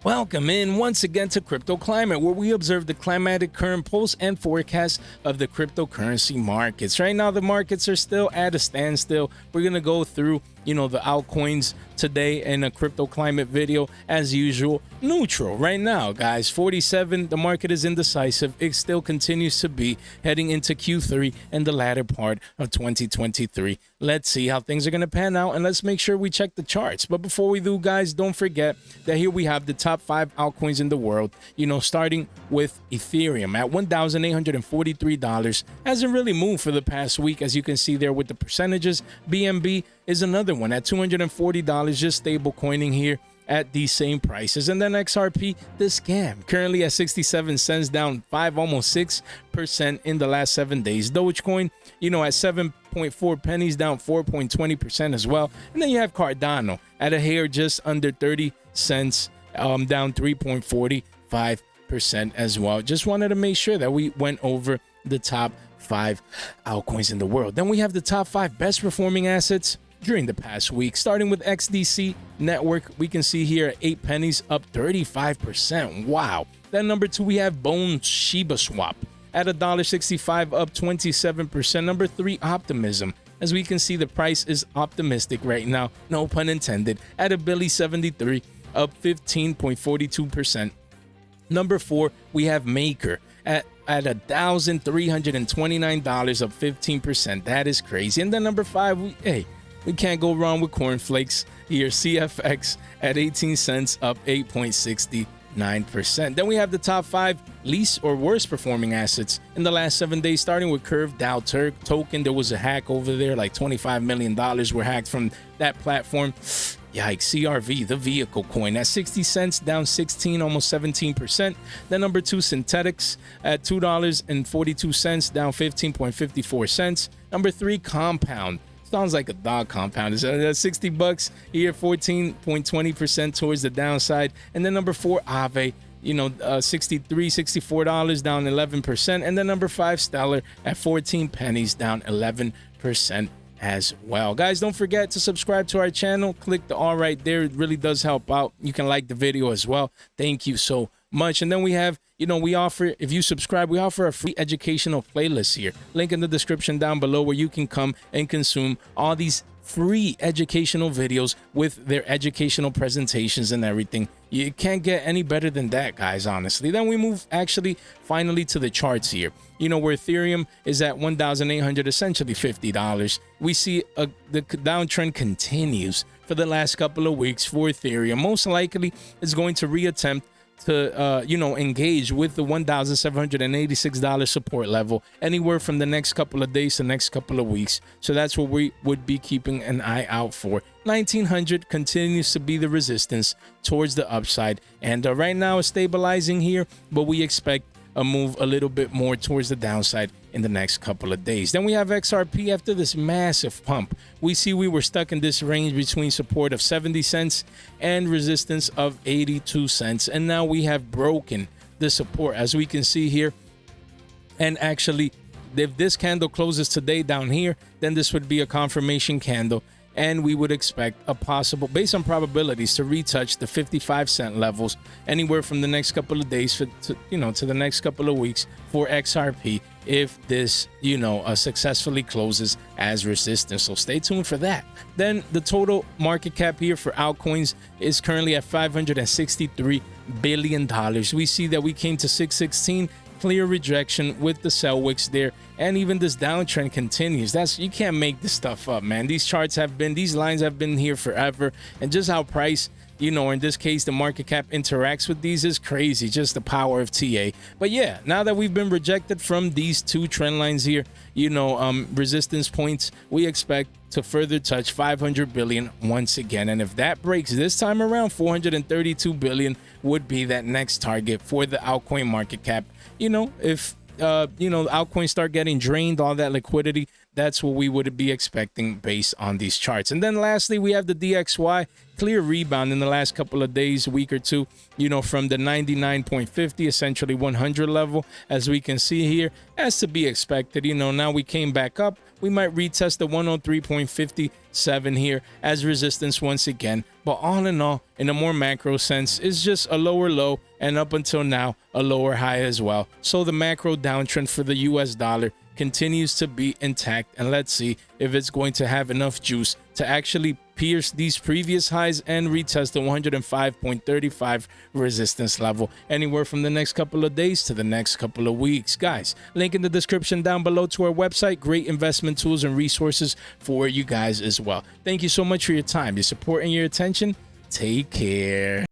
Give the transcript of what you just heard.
Welcome in once again to Crypto Climate, where we observe the climatic current pulse and forecast of the cryptocurrency markets. Right now, the markets are still at a standstill. We're going to go through, the altcoins today in a Crypto Climate video, as usual. Neutral right now, guys. 47, the market is indecisive. It still continues to be heading into Q3 and the latter part of 2023. Let's see how things are going to pan out, and let's make sure we check the charts. But before we do, guys, don't forget that here we have the top 5 altcoins in the world, starting with Ethereum at $1,843. Hasn't really moved for the past week, as you can see there with the percentages. BNB is another one at $240, just stable coining here at these same prices. And then XRP, the scam, currently at 67 cents, down 5, almost 6% in the last 7 days. Dogecoin, at 7.4 pennies, down 4.20% as well. And then you have Cardano at a hair just under 30 cents, down 3.45% as well. Just wanted to make sure that we went over the top 5 altcoins in the world. Then we have the top 5 best performing assets during the past week. Starting with XDC Network, we can see here at 8 pennies, up 35%. Wow. Then number 2, we have Bone Shiba Swap at $1.65, up 27%. Number 3, Optimism. As we can see, the price is optimistic right now, no pun intended, at $1.73, up 15.42%. Number 4, we have Maker at $1,329, up 15%. That is crazy. And then number 5, we can't go wrong with cornflakes here. CFX at 18 cents, up 8.69%. Then we have the top 5 least or worst performing assets in the last 7 days, starting with Curve DAO token. There was a hack over there, like $25 million were hacked from that platform. Yikes. CRV, the vehicle coin, at 60 cents, down 16, almost 17%. Then number 2, Synthetics at $2.42, down 15.54 cents. Number 3, Compound. Sounds like a dog compound. It's $60 here, 14.20% towards the downside. And then number 4, Aave, $64, down 11%. And then number 5, Stellar at 14 pennies, down 11% as well. Guys, don't forget to subscribe to our channel. Click the all right there. It really does help out. You can like the video as well. Thank you so much. And then we have, we offer, if you subscribe, we offer a free educational playlist here. Link in the description down below, where you can come and consume all these free educational videos with their educational presentations and everything. You can't get any better than that, guys, honestly. Then we move finally to the charts here. Where Ethereum is at $1,800, essentially $50. We see the downtrend continues for the last couple of weeks for Ethereum. Most likely is going to reattempt to engage with the $1,786 support level anywhere from the next couple of days to next couple of weeks. So that's what we would be keeping an eye out for. 1900 continues to be the resistance towards the upside, and right now it's stabilizing here, but we expect a move a little bit more towards the downside in the next couple of days. Then we have XRP. After this massive pump, we see we were stuck in this range between support of 70 cents and resistance of 82 cents. And now we have broken the support, as we can see here. And actually, if this candle closes today down here, then this would be a confirmation candle. And we would expect a possible, based on probabilities, to retouch the 55-cent levels anywhere from the next couple of days to the next couple of weeks for XRP, if this, successfully closes as resistance. So stay tuned for that. Then the total market cap here for altcoins is currently at $563 billion. We see that we came to 616. Clear rejection with the sell wicks there, and even this downtrend continues. You can't make this stuff up, man. These lines have been here forever, and just how price, in this case the market cap interacts with these is crazy. Just the power of TA. But yeah, now that we've been rejected from these 2 trend lines here, resistance points, we expect to further touch 500 billion once again. And if that breaks this time around, 432 billion would be that next target for the altcoin market cap. If altcoins start getting drained, all that liquidity, That's what we would be expecting based on these charts. And then lastly, we have the DXY. Clear rebound in the last couple of days, week or two, from the 99.50, essentially 100 level, as we can see here, as to be expected. Now we came back up. We might retest the 103.57 here as resistance once again. But all in all, in a more macro sense, it's just a lower low, and up until now, a lower high as well. So the macro downtrend for the US dollar continues to be intact, and let's see if it's going to have enough juice to actually pierce these previous highs and retest the 105.35 resistance level anywhere from the next couple of days to the next couple of weeks. Guys, link in the description down below to our website. Great investment tools and resources for you guys as well. Thank you so much for your time, your support, and your attention. Take care.